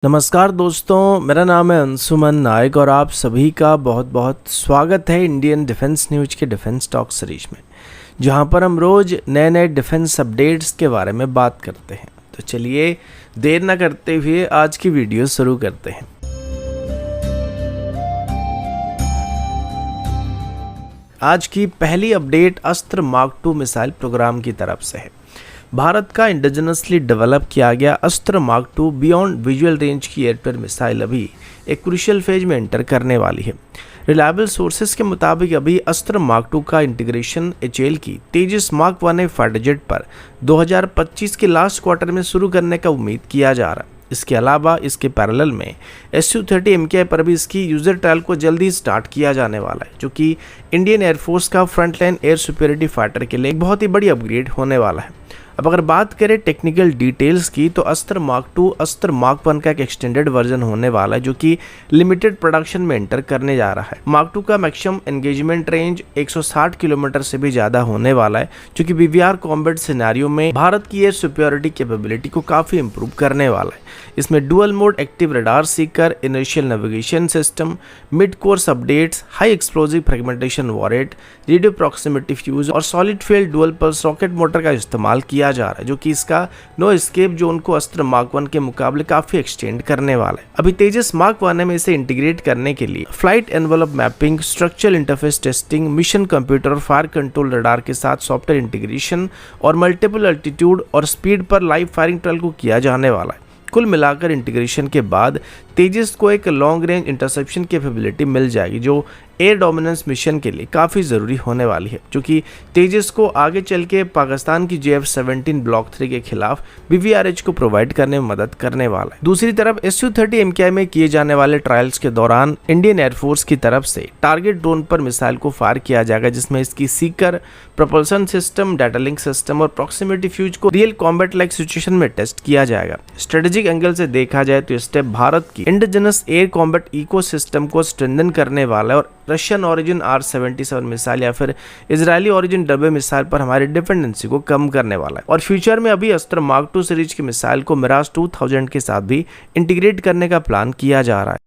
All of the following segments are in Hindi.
नमस्कार दोस्तों, मेरा नाम है अंशुमन नायक और आप सभी का बहुत बहुत स्वागत है इंडियन डिफेंस न्यूज के डिफेंस टॉक सीरीज में, जहां पर हम रोज नए नए डिफेंस अपडेट्स के बारे में बात करते हैं। तो चलिए देर न करते हुए आज की वीडियो शुरू करते हैं। आज की पहली अपडेट अस्त्र मार्क 2 मिसाइल प्रोग्राम की तरफ से है। भारत का इंडिजिनसली डेवलप किया गया अस्त्र मार्क 2 बियॉन्ड विजुअल रेंज की एयर मिसाइल अभी एक क्रूशियल फेज में एंटर करने वाली है। रिलायबल सोर्सेज के मुताबिक अभी अस्त्र मार्क 2 का इंटीग्रेशन एचएएल की तेजस मार्क 1 फाइटर जेट पर 2025 के लास्ट क्वार्टर में शुरू करने का उम्मीद किया जा रहा है। इसके अलावा इसके पैरेलल में Su-30 MKI पर भी इसकी यूजर ट्रायल को जल्दी स्टार्ट किया जाने वाला है, जो कि इंडियन एयरफोर्स का फ्रंटलाइन एयर सुपीरियरिटी फाइटर के लिए एक बहुत ही बड़ी अपग्रेड होने वाला है। अब अगर बात करें टेक्निकल डिटेल्स की, तो अस्त्र मार्क 2 अस्त्र मार्क 1 का एक एक्सटेंडेड वर्जन होने वाला है, जो कि लिमिटेड प्रोडक्शन में एंटर करने जा रहा है। मार्क 2 का मैक्सिमम एंगेजमेंट रेंज 160 किलोमीटर से भी ज्यादा होने वाला है, जो कि बीवीआर कॉम्बैट सिनेरियो में भारत की एयर सुपीरियरिटी कैपेबिलिटी को काफी इंप्रूव करने वाला है। इसमें dual mode active radar seeker, initial navigation system, mid course updates, high explosive fragmentation warhead, radio proximity fuze और solid field dual pulse rocket motor का इस्तेमाल किया जा रहा है, जो कि इसका नो एस्केप जोन को अस्त्र मार्क 1 के मुकाबले काफी एक्सटेंड करने वाला है। अभी तेजस मार्क 1 में इसे इंटीग्रेट करने के लिए flight envelope mapping, structural interface testing, mission computer, fire control radar के साथ सॉफ्टवेयर इंटीग्रेशन और मल्टीपल अल्टीट्यूड और स्पीड पर लाइव फायरिंग ट्रायल को किया जाने वाला है। कुल मिलाकर इंटीग्रेशन के बाद तेजस को एक लॉन्ग रेंज इंटरसेप्शन कैपेबिलिटी मिल जाएगी, जो एयर डोमिनेंस मिशन के लिए काफ़ी ज़रूरी होने वाली है, जो कि तेजस को आगे चल के पाकिस्तान की JF-17 ब्लॉक 3 के खिलाफ BVRH को प्रोवाइड करने में मदद करने वाला है। दूसरी तरफ Su-30 MKI में किए जाने वाले ट्रायल्स के दौरान इंडियन एयरफोर्स की तरफ से टारगेट ड्रोन पर मिसाइल को फायर किया जाएगा, जिसमें इसकी Sikar, propulsion system, data link system और प्रॉक्सिमिटी फ्यूज को रियल कॉम्बैट लाइक सिचुएशन में टेस्ट किया जाएगा। स्ट्रेटेजिक एंगल से देखा जाए तो स्टेप भारत की इंडिजिनस एयर कॉम्बैट इकोसिस्टम को स्ट्रेंथन करने वाला है और रशियन ओरिजिन R-77 मिसाइल या फिर इजरायली ओरिजिन डब्बे मिसाइल पर हमारी डिपेंडेंसी को कम करने वाला है। और फ्यूचर में अभी अस्त्र मार्क 2 सीरीज की मिसाइल को मिराज 2000 के साथ भी इंटीग्रेट करने का प्लान किया जा रहा है।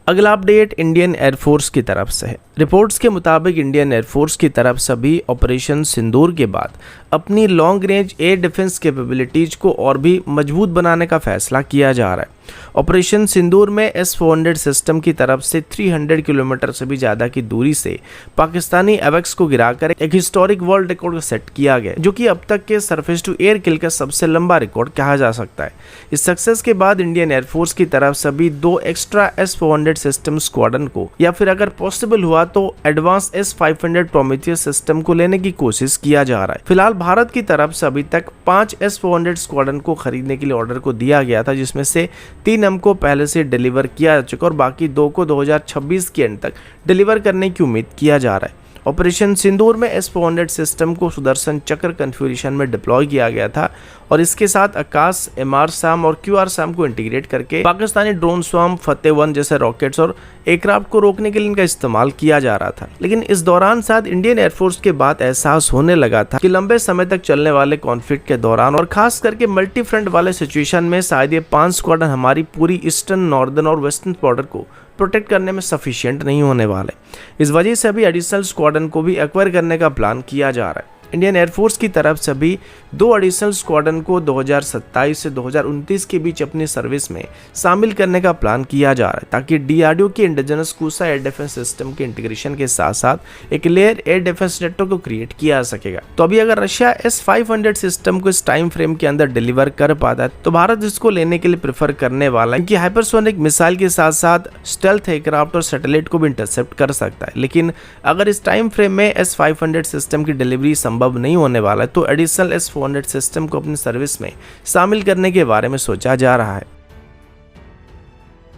अगला अपडेट इंडियन एयरफोर्स की तरफ से है। रिपोर्ट्स के मुताबिक इंडियन एयरफोर्स की तरफ से भी ऑपरेशन सिंदूर के बाद अपनी long range air defence capabilities को और भी मजबूत बनाने का फैसला किया जा रहा है। ऑपरेशन सिंदूर में S-400 सिस्टम की तरफ से 300 किलोमीटर से भी ज्यादा की दूरी से पाकिस्तानी एवेक्स को गिराकर एक हिस्टोरिक वर्ल्ड रिकॉर्ड सेट किया गया, जो कि अब तक के सरफेस टू एयर किल का सबसे लंबा रिकॉर्ड कहा जा सकता है। इस सक्सेस के बाद इंडियन एयरफोर्स की तरफ से भी 2 एक्स्ट्रा S-400 सिस्टम स्क्वाड्रन को या फिर अगर पॉसिबल हुआ तो एडवांस S-500 प्रोमेथियस सिस्टम को लेने की कोशिश किया जा रहा है। फिलहाल भारत की तरफ से अभी तक 5 S-400 स्क्वाड्रन को खरीदने के लिए ऑर्डर को दिया गया था, जिसमें से 3 हमको पहले से डिलीवर किया जा चुका और बाकी 2 को 2026 के एंड तक डिलीवर करने की उम्मीद किया जा रहा है। ऑपरेशन सिंदूर में S-400 सिस्टम को सुदर्शन चक्र कन्फिगरेशन में डिप्लॉय किया गया था और इसके साथ आकाश, MR SAM और QR SAM को इंटीग्रेट करके पाकिस्तानी ड्रोन स्वाम, फतेह-1 जैसे रॉकेट्स और एयरक्राफ्ट को रोकने के लिए इनका इस्तेमाल किया जा रहा था। लेकिन इस दौरान साथ इंडियन एयरफोर्स के बाद एहसास होने लगा था कि लंबे समय तक चलने वाले कॉन्फ्लिक्ट के दौरान और खास करके मल्टी फ्रंट वाले सिचुएशन में शायद ये 5 स्क्वाड्रन हमारी पूरी ईस्टर्न, नॉर्दर्न और वेस्टर्न बॉर्डर को प्रोटेक्ट करने में सफिशिएंट नहीं होने वाले। इस वजह से अभी एडिशनल स्क्वाड्रन को भी एक्वायर करने का प्लान किया जा रहा है। इंडियन एयरफोर्स की तरफ से भी 2 एडिशनल स्क्वाड्रन को 2027 से 2029 के बीच अपनी सर्विस में शामिल करने का प्लान किया जा रहा है, ताकि DRDO के इंडिजिनस कूसा एयर डिफेंस सिस्टम के इंटीग्रेशन के साथ साथ एक लेयर एयर डिफेंस नेटवर्क को क्रिएट किया जा सकेगा। तो अभी अगर रशिया S-500 सिस्टम को इस टाइम फ्रेम के अंदर डिलीवर कर पाता है तो भारत इसको लेने के लिए प्रेफर करने वाला है, क्योंकि हाइपरसोनिक मिसाइल के साथ साथ स्टेल्थ एयरक्राफ्ट और सैटेलाइट को भी इंटरसेप्ट कर सकता है। लेकिन अगर इस टाइम फ्रेम में S-500 सिस्टम की डिलीवरी नहीं होने वाला है तो एडिशनल S-400 सिस्टम को अपनी सर्विस में शामिल करने के बारे में सोचा जा रहा है।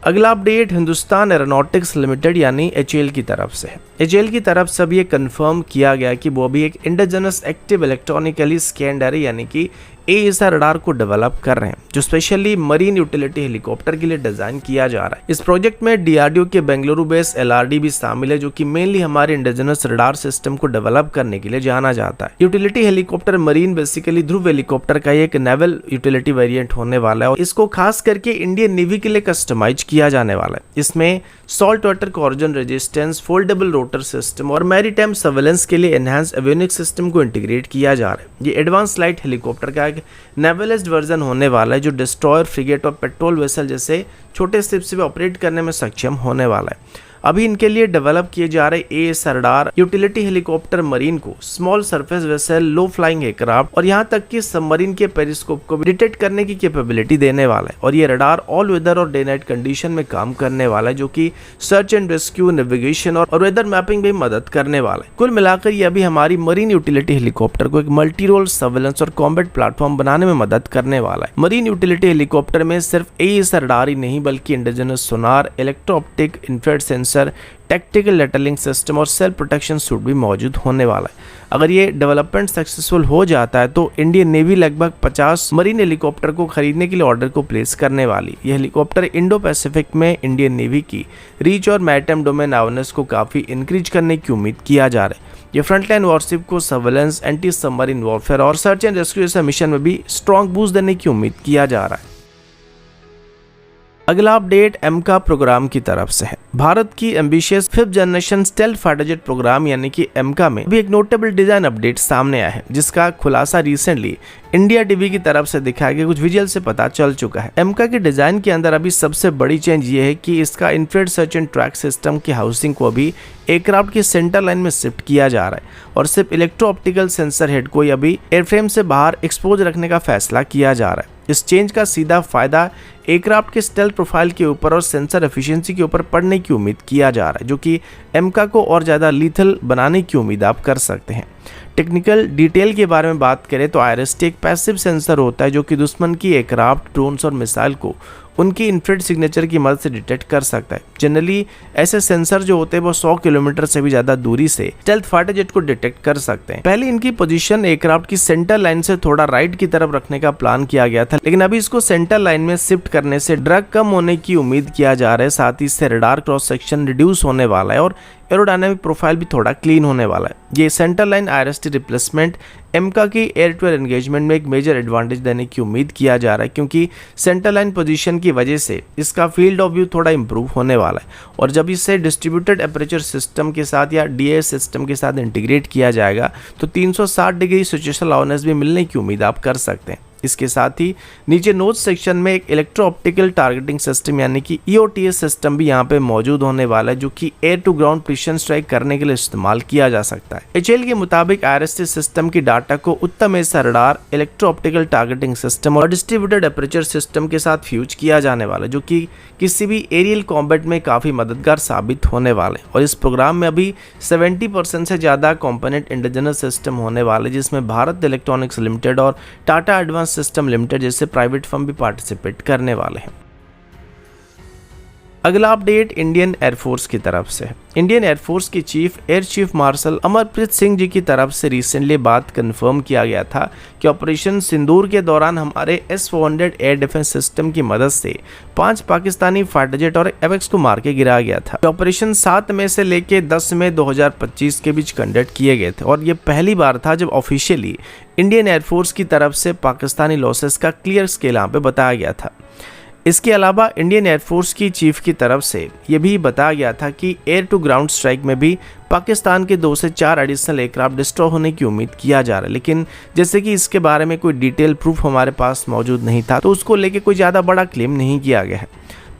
अगला अपडेट हिंदुस्तान एरोनॉटिक्स लिमिटेड यानी HAL की तरफ से है। HAL की तरफ से भी ये कंफर्म किया गया कि वो भी एक indigenous active electronically scanned array यानी कि AESA रडार को डेवलप कर रहे हैं, जो स्पेशली मरीन यूटिलिटी हेलीकॉप्टर के लिए डिजाइन किया जा रहा है। इस प्रोजेक्ट में DRDO के बेंगलुरु बेस LRD भी शामिल है, जो कि मेनली हमारे इंडिजिनस रडार सिस्टम को डेवलप करने के लिए जाना जाता है। यूटिलिटी हेलीकॉप्टर मरीन बेसिकली ध्रुव हेलीकॉप्टर का एक नेवल यूटिलिटी वेरिएंट होने वाला है और इसको खास करके इंडियन नेवी के लिए कस्टमाइज किया जाने वाला है। इसमें salt water corrosion resistance, foldable rotor system और मैरीटाइम सर्वेलेंस के लिए एनहांस एवियोनिक्स सिस्टम को इंटीग्रेट किया जा रहा है। ये एडवांस लाइट हेलीकॉप्टर का एक नेवलाइज्ड वर्जन होने वाला है, जो डिस्ट्रॉयर, फ्रिगेट और पेट्रोल वेसल जैसे छोटे शिप से ऑपरेट करने में सक्षम होने वाला है। अभी इनके लिए डेवलप किए जा रहे AESA radar utility helicopter marine को स्मॉल सरफेस वेसल, लो फ्लाइंग एयरक्राफ्ट और यहां तक कि सबमरीन के पेरिस्कोप को भी डिटेक्ट करने की कैपेबिलिटी देने वाला है। और ये रडार ऑल वेदर और डे नाइट कंडीशन में काम करने वाला है, जो कि सर्च एंड रेस्क्यू, नेविगेशन और वेदर मैपिंग में मदद करने वाला है। कुल मिलाकर ये अभी हमारी मरीन यूटिलिटी हेलीकॉप्टर को एक मल्टी रोल सर्वेलेंस और कॉम्बैट प्लेटफॉर्म बनाने में मदद करने वाला है। मरीन यूटिलिटी हेलीकॉप्टर में सिर्फ AESA रडार ही नहीं, बल्कि indigenous sonar, electro optic, infrared sensor, tactical लेटलिंग सिस्टम और सेल्फ प्रोटेक्शन सूट भी मौजूद होने वाला है। अगर ये डेवलपमेंट सक्सेसफुल हो जाता है तो इंडियन नेवी लगभग 50 मरीन हेलीकॉप्टर को खरीदने के लिए ऑर्डर को प्लेस करने वाली। ये हेलीकॉप्टर इंडो पैसिफिक में इंडियन नेवी की रीच और मैरीटाइम डोमेन अवेयरनेस को काफी इंक्रीज करने की उम्मीद किया जा रहा है। ये फ्रंटलाइन वॉरशिप को सर्वेलेंस, एंटी सबमरीन वॉरफेयर और सर्च एंड रेस्क्यू जैसे मिशन में भी स्ट्रॉन्ग बूस्ट देने की उम्मीद किया जा रहा है। अगला अपडेट एमका प्रोग्राम की तरफ से है। भारत की ambitious 5th generation stealth fighter jet programme यानी कि एमका में भी एक नोटेबल डिजाइन अपडेट सामने आया है, जिसका खुलासा रिसेंटली इंडिया टीवी की तरफ से दिखाया गया कुछ विजुअल से पता चल चुका है। एमका के डिजाइन के अंदर अभी सबसे बड़ी चेंज ये है कि इसका infrared search and track system की हाउसिंग को अभी एयरक्राफ्ट की सेंटर लाइन में शिफ्ट किया जा रहा है और सिर्फ इलेक्ट्रो ऑप्टिकल सेंसर हेड को अभी एयरफ्रेम से बाहर एक्सपोज रखने का फैसला किया जा रहा है। इस चेंज का सीधा फायदा एयरक्राफ्ट के स्टेल्थ प्रोफाइल के ऊपर और सेंसर एफिशिएंसी के ऊपर पड़ने की उम्मीद किया जा रहा है, जो कि एमका को और ज़्यादा लीथल बनाने की उम्मीद आप कर सकते हैं। टेक्निकल डिटेल के बारे में बात करें तो IRST एक पैसिव सेंसर होता है, जो कि दुश्मन की एयरक्राफ्ट, ड्रोन्स और मिसाइल को उनकी इंफ्रारेड सिग्नेचर की मदद से डिटेक्ट कर सकता है। जनरली ऐसे सेंसर जो होते हैं वो 100 किलोमीटर से भी ज्यादा दूरी से स्टेल्थ फाइटर जेट को डिटेक्ट कर सकते हैं। पहले इनकी पोजीशन एयरक्राफ्ट की सेंटर लाइन से थोड़ा राइट की तरफ रखने का प्लान किया गया था, लेकिन अभी इसको सेंटर लाइन में शिफ्ट करने से ड्रैग कम होने की उम्मीद किया जा रहा है। साथ ही इससे रडार क्रॉस सेक्शन रिड्यूस होने वाला है और एरोडायनामिक प्रोफाइल भी थोड़ा क्लीन होने वाला है। ये सेंटर लाइन IRST रिप्लेसमेंट एमका की एयर टू एयर एंगेजमेंट में एक मेजर एडवांटेज देने की उम्मीद किया जा रहा है, क्योंकि सेंटर लाइन पोजीशन की वजह से इसका फील्ड ऑफ व्यू थोड़ा इंप्रूव होने वाला है। और जब इसे डिस्ट्रीब्यूटेड एपरेचर सिस्टम के साथ या DAS सिस्टम के साथ इंटीग्रेट किया जाएगा तो 360 डिग्री सिचुएशनल अवेयरनेस भी मिलने की उम्मीद आप कर सकते हैं। इसके साथ ही नीचे नोज सेक्शन में एक इलेक्ट्रो ऑप्टिकल टारगेटिंग सिस्टम यानी कि EOTS सिस्टम भी यहाँ पे मौजूद होने वाला है, जो कि air to ground precision strike करने के लिए इस्तेमाल किया जा सकता है। HAL के मुताबिक IRST सिस्टम की डाटा को उत्तम AESA radar, electro optical targeting system और डिस्ट्रीब्यूटेड एपरेचर सिस्टम के साथ फ्यूज किया जाने वाला है, जो कि किसी भी एरियल कॉम्बैट में काफी मददगार साबित होने वाले। और इस प्रोग्राम में अभी 70% से ज्यादा कंपोनेंट इंडिजिनस सिस्टम होने वाले, जिसमें भारत इलेक्ट्रॉनिक्स लिमिटेड और टाटा एडवांस सिस्टम लिमिटेड जैसे प्राइवेट फर्म भी पार्टिसिपेट करने वाले हैं। अगला अपडेट इंडियन एयरफोर्स की तरफ से है। इंडियन एयरफोर्स के air chief marshal Amarpreet Singh ji की तरफ से रिसेंटली बात कंफर्म किया गया था कि ऑपरेशन सिंदूर के दौरान हमारे S-400 एयर डिफेंस सिस्टम की मदद से 5 पाकिस्तानी फाइटर जेट और एवेक्स को मार के गिराया गया था। ऑपरेशन 7 मई से लेके 10 मई 2025 के बीच कंडक्ट किए गए थे और ये पहली बार था जब ऑफिशियली इंडियन एयरफोर्स की तरफ से पाकिस्तानी लॉसेस का क्लियर स्केल यहाँ पे बताया गया था। इसके अलावा इंडियन एयरफोर्स की चीफ की तरफ से यह भी बताया गया था कि एयर टू ग्राउंड स्ट्राइक में भी पाकिस्तान के 2 से 4 एडिशनल एयरक्राफ्ट डिस्ट्रॉय होने की उम्मीद किया जा रहा है, लेकिन जैसे कि इसके बारे में कोई डिटेल प्रूफ हमारे पास मौजूद नहीं था तो उसको लेके कोई ज़्यादा बड़ा क्लेम नहीं किया गया है।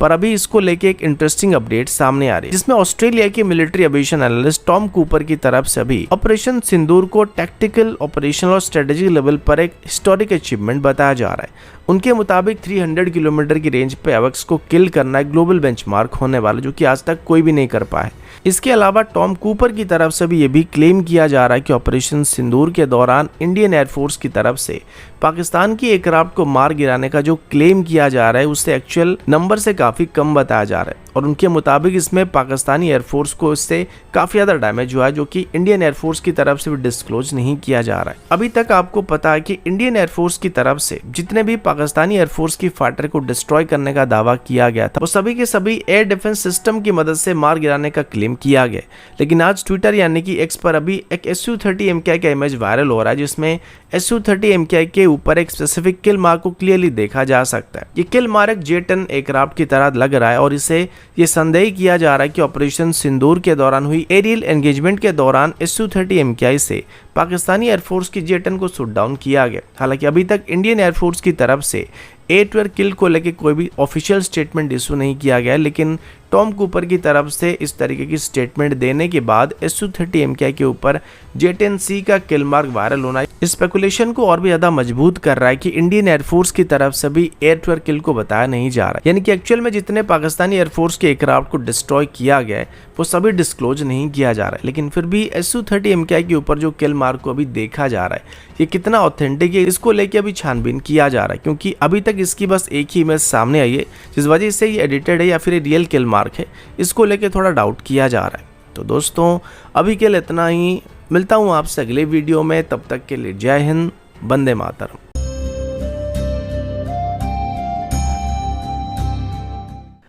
पर अभी इसको लेके एक इंटरेस्टिंग अपडेट सामने आ रही है, जिसमें ऑस्ट्रेलिया के military aviation analyst Tom Cooper की तरफ से अभी ऑपरेशन सिंदूर को टैक्टिकल, ऑपरेशनल और स्ट्रेटेजिक लेवल पर एक हिस्टोरिक अचीवमेंट बताया जा रहा है। उनके मुताबिक 300 किलोमीटर की रेंज पे एवेक्स को किल करना एक ग्लोबल बेंचमार्क होने वाला, जो कि आज तक कोई भी नहीं कर पाया है। इसके अलावा टॉम कूपर की तरफ से भी ये भी क्लेम किया जा रहा है कि ऑपरेशन सिंदूर के दौरान इंडियन एयरफोर्स की तरफ से पाकिस्तान की एयरक्राफ्ट को मार गिराने का जो क्लेम किया जा रहा है उससे एक्चुअल नंबर से काफी कम बताया जा रहा है। और उनके मुताबिक इसमें पाकिस्तानी एयरफोर्स को इससे काफ़ी ज़्यादा डैमेज हुआ है, जो कि इंडियन एयरफोर्स की तरफ से भी डिस्क्लोज नहीं किया जा रहा है। अभी तक आपको पता है कि इंडियन एयरफोर्स की तरफ से जितने भी पाकिस्तानी एयरफोर्स की फाइटर को डिस्ट्रॉय करने का दावा किया गया था, वो सभी के सभी एयर डिफेंस सिस्टम की मदद से मार गिराने का क्लेम किया गया। लेकिन आज ट्विटर यानी कि एक्स पर अभी एक Su-30 MKI का इमेज वायरल हो रहा है, जिसमें Su-30 MKI के ऊपर एक स्पेसिफिक किल मार्क को क्लियरली देखा जा सकता है। ये किल मार्क J-10 एयरक्राफ्ट की तरह लग रहा है और इसे ये संदेह किया जा रहा है कि ऑपरेशन सिंदूर के दौरान हुई एरियल एंगेजमेंट के दौरान Su-30 MKI से पाकिस्तानी एयरफोर्स की J-10 को शूट डाउन किया गया। हालांकि अभी तक इंडियन एयरफोर्स की तरफ से A-12 किल को लेकर कोई भी ऑफिशियल स्टेटमेंट इशू नहीं किया गया, लेकिन टॉम कूपर की तरफ से इस तरीके की स्टेटमेंट देने के बाद Su-30 MKI के ऊपर J-10C का किल मार्क वायरल होना इस स्पेकुलेशन को और भी ज़्यादा मजबूत कर रहा है कि इंडियन एयरफोर्स की तरफ से भी A-12 किल को बताया नहीं जा रहा है। यानी कि एक्चुअल में जितने पाकिस्तानी एयरफोर्स के एयरक्राफ्ट को डिस्ट्रॉय किया गया है वो सभी डिस्क्लोज नहीं किया जा रहा है, लेकिन फिर भी Su-30 MKI के ऊपर जो किल मार्क को अभी देखा जा रहा है ये कितना ऑथेंटिक है, इसको लेके अभी छानबीन किया जा रहा है, क्योंकि अभी तक इसकी बस एक ही इमेज सामने आई है, जिस वजह से ये एडिटेड है या फिर रियल किल मार्क है, इसको लेके थोड़ा डाउट किया जा रहा है। तो दोस्तों अभी के लिए इतना ही, मिलता हूँ आपसे अगले वीडियो में, तब तक के लिए जय हिंद, वंदे मातरम।